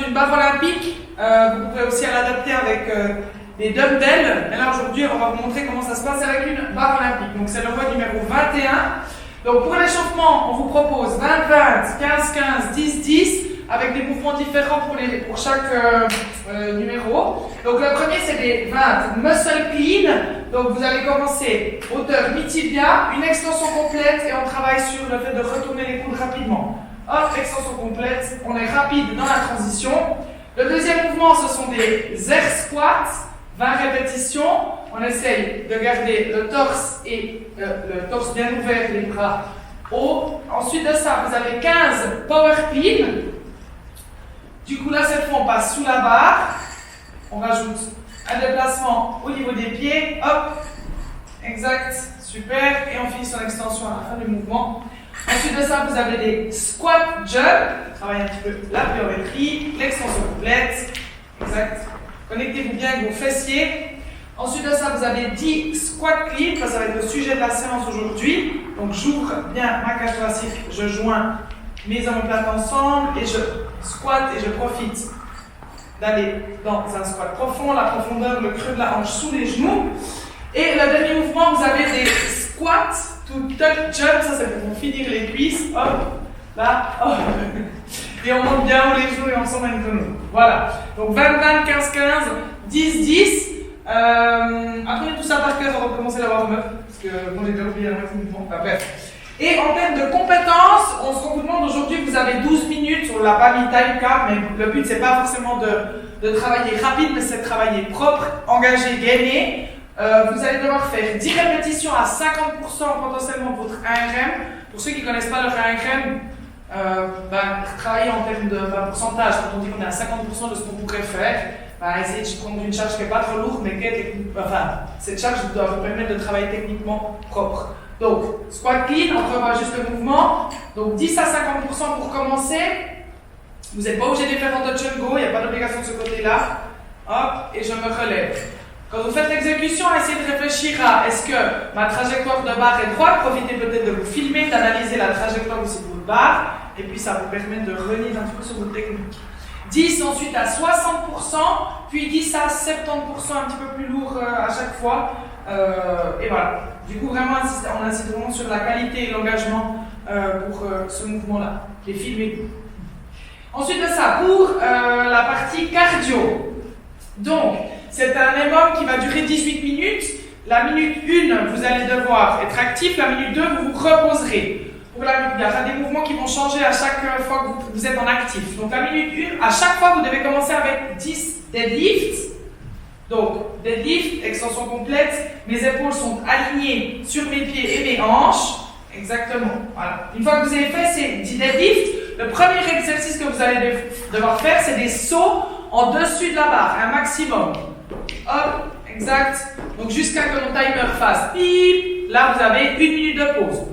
d'une barre olympique. Vous pouvez aussi l'adapter avec des dumbbells. Mais là aujourd'hui, on va vous montrer comment ça se passe avec une barre olympique. Donc c'est le mode numéro 21. Donc pour l'échauffement, on vous propose 20-20, 15-15, 10-10 avec des mouvements différents pour chaque numéro. Donc le premier c'est des 20 muscle clean. Donc vous allez commencer hauteur mi-tibia, une extension complète et on travaille sur le fait de retourner les coudes rapidement. Hop, extension complète, on est rapide dans la transition. Le deuxième mouvement ce sont des air squats, 20 répétitions. On essaye de garder le torse et le torse bien ouvert, les bras hauts. Ensuite de ça, vous avez 15 power clean. Du coup là, cette fois, on passe sous la barre. On rajoute un déplacement au niveau des pieds. Hop, exact, super. Et on finit son extension à la fin du mouvement. Ensuite de ça, vous avez des squat jump. Travaillez un petit peu la pliométrie, l'extension complète. Exact. Connectez-vous bien avec vos fessiers. Ensuite de ça, vous avez 10 squat clean. Ça va être le sujet de la séance aujourd'hui. Donc, j'ouvre bien ma cage thoracique. Je joins mes omoplates ensemble et je squat et je profite d'aller dans un squat profond. La profondeur, le creux de la hanche sous les genoux. Et le dernier mouvement, vous avez des squats to tuck jump. Ça, c'est pour finir les cuisses. Hop, là, hop. Et on monte bien haut les genoux et on s'emmène comme nous. Voilà. Donc 20-20, 15-15, 10-10. Apprenez tout ça par cœur avant de commencer la warm-up. Parce que moi j'ai déjà oublié la moitié du mouvement. Enfin, bref. Et en termes de compétences, on se demande aujourd'hui, vous avez 12 minutes. On ne l'a pas mis time cap, mais le but c'est pas forcément de travailler rapide, mais c'est de travailler propre, engagé, gainé. Vous allez devoir faire 10 répétitions à 50% potentiellement de votre ARM. Pour ceux qui ne connaissent pas leur ARM, travailler en termes de pourcentage, quand on dit qu'on est à 50% de ce qu'on pourrait faire, essayez de prendre une charge qui n'est pas trop lourde, mais cette charge doit vous permettre de travailler techniquement propre. Donc, squat clean, on revoit juste le mouvement. Donc 10 à 50% pour commencer. Vous n'êtes pas obligé de faire en touch and go, il n'y a pas d'obligation de ce côté-là. Hop, et je me relève. Quand vous faites l'exécution, essayez de réfléchir à est-ce que ma trajectoire de barre est droite. Profitez peut-être de vous filmer, d'analyser la trajectoire aussi de votre barre. Et puis ça vous permet de revenir un petit peu sur votre technique. 10 ensuite à 60%, puis 10 à 70%, un petit peu plus lourd à chaque fois. Et voilà. Du coup, vraiment, on insiste vraiment sur la qualité et l'engagement pour ce mouvement-là, qui est filmé. Ensuite de ça, pour la partie cardio. Donc, c'est un EMOM qui va durer 18 minutes. La minute 1, vous allez devoir être actif. La minute 2, vous vous reposerez. Il y aura des mouvements qui vont changer à chaque fois que vous êtes en actif. Donc, la minute 1, à chaque fois, vous devez commencer avec 10 deadlifts. Donc, deadlift, extension complète. Mes épaules sont alignées sur mes pieds et mes hanches. Exactement. Voilà. Une fois que vous avez fait ces 10 deadlifts, le premier exercice que vous allez devoir faire, c'est des sauts en dessus de la barre, un maximum. Hop, exact. Donc, jusqu'à ce que mon timer fasse pip. Là, vous avez 1 minute de pause.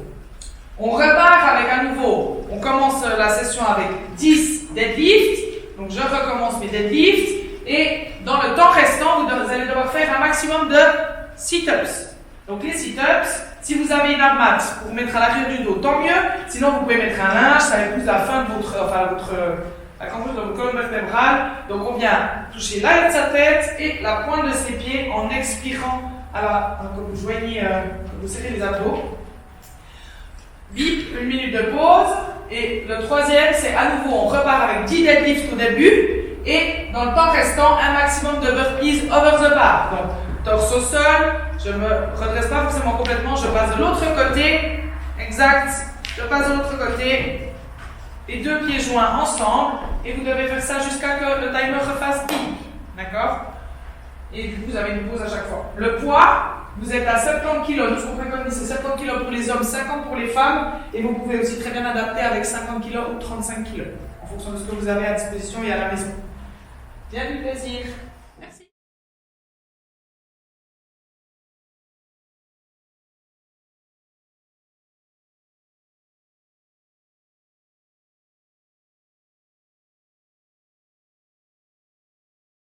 On repart avec à nouveau. On commence la session avec 10 deadlifts. Donc, je recommence mes deadlifts. Et dans le temps restant, vous allez devoir faire un maximum de sit-ups. Donc les sit-ups, si vous avez une mat pour mettre à l'arrière du dos, tant mieux. Sinon, vous pouvez mettre un linge, ça épouse la fin de la cambrure de votre colonne vertébrale. Donc on vient toucher l'arrière de sa tête et la pointe de ses pieds en expirant quand vous joignez, quand vous serrez les abdos. Bip, 1 minute de pause. Et le troisième, c'est à nouveau, on repart avec 10 deadlifts au début. Et dans le temps restant, un maximum de burpees over the bar. Donc, torse au sol, je ne me redresse pas forcément complètement, je passe de l'autre côté. Exact, je passe de l'autre côté. Les deux pieds joints ensemble. Et vous devez faire ça jusqu'à ce que le timer refasse bip. D'accord? Et du coup, vous avez une pause à chaque fois. Le poids, vous êtes à 70 kg. Nous, ce qu'on préconise, c'est 70 kg pour les hommes, 50 pour les femmes. Et vous pouvez aussi très bien adapter avec 50 kg ou 35 kg. En fonction de ce que vous avez à disposition et à la maison. Bien du plaisir.